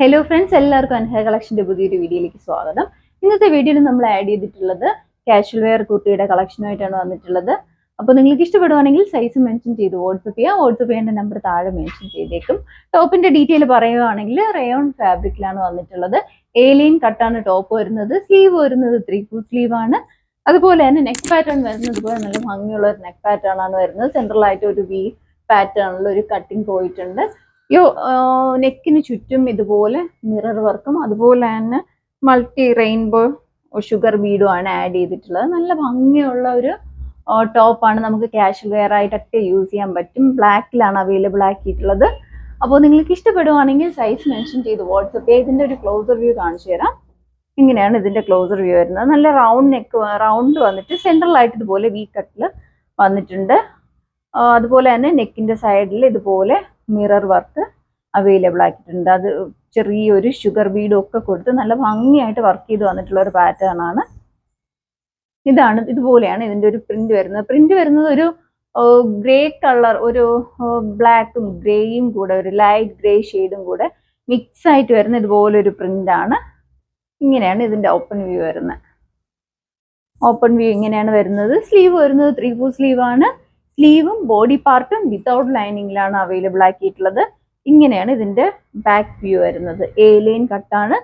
Hello friends, എല്ലാവർക്കും അൻഹ കളക്ഷൻ്റെ പുതിയൊരു വീഡിയോയിലേക്ക് സ്വാഗതം. ഇന്നത്തെ വീഡിയോയിൽ നമ്മൾ ആഡ് ചെയ്തിട്ടുള്ളത് കാഷ്വൽ വെയർ കുർത്തിയുടെ കളക്ഷനുമായിട്ടാണ് വന്നിട്ടുള്ളത്. അപ്പോൾ നിങ്ങൾക്ക് ഇഷ്ടപ്പെടുവാണെങ്കിൽ സൈസ് മെൻഷൻ ചെയ്ത് വാട്സപ്പ് ചെയ്യാം. വാട്സപ്പ് ചെയ്യേണ്ട നമ്പർ താഴെ മെൻഷൻ ചെയ്തേക്കും. ടോപ്പിന്റെ ഡീറ്റെയിൽ പറയുകയാണെങ്കിൽ റയോൺ ഫാബ്രിക്കിലാണ് വന്നിട്ടുള്ളത്. ഏലിയൻ കട്ടാണ് ടോപ്പ് വരുന്നത്. സ്ലീവ് വരുന്നത് 3/4 സ്ലീവ് ആണ്. അതുപോലെ തന്നെ നെക്ക് പാറ്റേൺ വരുന്നത് പോലെ നല്ല ഭംഗിയുള്ള ഒരു നെക്ക് പാറ്റേൺ ആണ് വരുന്നത്. സെൻട്രലായിട്ട് ഒരു വി പാറ്റേണിൽ ഒരു കട്ടിങ് പോയിട്ടുണ്ട്. നെക്കിന് ചുറ്റും ഇതുപോലെ മിറർ വർക്കും അതുപോലെ തന്നെ മൾട്ടി റെയിൻബോ ഷുഗർ ബീഡും ആണ് ആഡ് ചെയ്തിട്ടുള്ളത്. നല്ല ഭംഗിയുള്ള ഒരു ടോപ്പാണ്. നമുക്ക് കാഷ്വൽ വെയർ ആയിട്ടൊക്കെ യൂസ് ചെയ്യാൻ പറ്റും. ബ്ലാക്കിലാണ് അവൈലബിൾ ആക്കിയിട്ടുള്ളത്. അപ്പോൾ നിങ്ങൾക്ക് ഇഷ്ടപ്പെടുവാണെങ്കിൽ സൈസ് മെൻഷൻ ചെയ്ത് വാട്സപ്പ് ചെയ്യുക. ഇതിൻ്റെ ഒരു ക്ലോസർ വ്യൂ കാണിച്ചു തരാം. ഇങ്ങനെയാണ് ഇതിൻ്റെ ക്ലോസർ വ്യൂ വരുന്നത്. നല്ല റൗണ്ട് വന്നിട്ട് സെൻട്രലായിട്ട് ഇതുപോലെ വി കട്ടിൽ വന്നിട്ടുണ്ട്. അതുപോലെ തന്നെ നെക്കിൻ്റെ സൈഡിൽ ഇതുപോലെ മിറർ വർക്ക് അവൈലബിൾ ആക്കിയിട്ടുണ്ട്. അത് ചെറിയൊരു ഷുഗർ ബീഡും ഒക്കെ കൊടുത്ത് നല്ല ഭംഗിയായിട്ട് വർക്ക് ചെയ്ത് വന്നിട്ടുള്ള ഒരു പാറ്റേൺ ആണ്. ഇതുപോലെയാണ് ഇതിൻ്റെ ഒരു പ്രിന്റ് വരുന്നത്. പ്രിന്റ് വരുന്നത് ഒരു ഗ്രേ കളർ, ഒരു ബ്ലാക്കും ഗ്രേയും കൂടെ, ഒരു ലൈറ്റ് ഗ്രേ ഷെയ്ഡും കൂടെ മിക്സ് ആയിട്ട് വരുന്ന ഇതുപോലെ ഒരു പ്രിന്റ് ആണ്. ഇങ്ങനെയാണ് ഇതിൻ്റെ ഓപ്പൺ വ്യൂ വരുന്നത്. ഓപ്പൺ വ്യൂ ഇങ്ങനെയാണ് വരുന്നത്. സ്ലീവ് വരുന്നത് 3/4 സ്ലീവ് ആണ്. സ്ലീവും ബോഡി പാർട്ടും വിത്തൗട്ട് ലൈനിങ്ങിലാണ് അവൈലബിൾ ആക്കിയിട്ടുള്ളത്. ഇങ്ങനെയാണ് ഇതിൻ്റെ ബാക്ക് വ്യൂ വരുന്നത്. ഏലിയൻ കട്ടാണ്.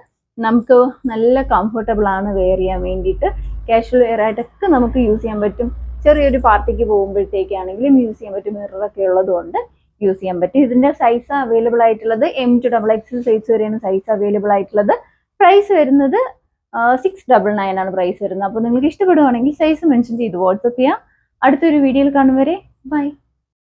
നമുക്ക് നല്ല കംഫർട്ടബിൾ ആണ് വെയർ ചെയ്യാൻ വേണ്ടിയിട്ട്. കാഷ്വൽ വെയർ ആയിട്ടൊക്കെ നമുക്ക് യൂസ് ചെയ്യാൻ പറ്റും. ചെറിയൊരു പാർട്ടിക്ക് പോകുമ്പോഴത്തേക്കാണെങ്കിലും യൂസ് ചെയ്യാൻ പറ്റും. മിററൊക്കെ ഉള്ളതുകൊണ്ട് യൂസ് ചെയ്യാൻ പറ്റും. ഇതിൻ്റെ സൈസ് അവൈലബിൾ ആയിട്ടുള്ളത് M to XXL സൈസ് വരെയാണ് സൈസ് അവൈലബിൾ ആയിട്ടുള്ളത്. പ്രൈസ് വരുന്നത് 699 ആണ് പ്രൈസ് വരുന്നത്. അപ്പോൾ നിങ്ങൾക്ക് ഇഷ്ടപ്പെടുവാണെങ്കിൽ സൈസ് മെൻഷൻ ചെയ്ത് വാട്സപ്പ് ചെയ്യാം. അടുത്തൊരു വീഡിയോയിൽ കാണും വരെ ബൈ.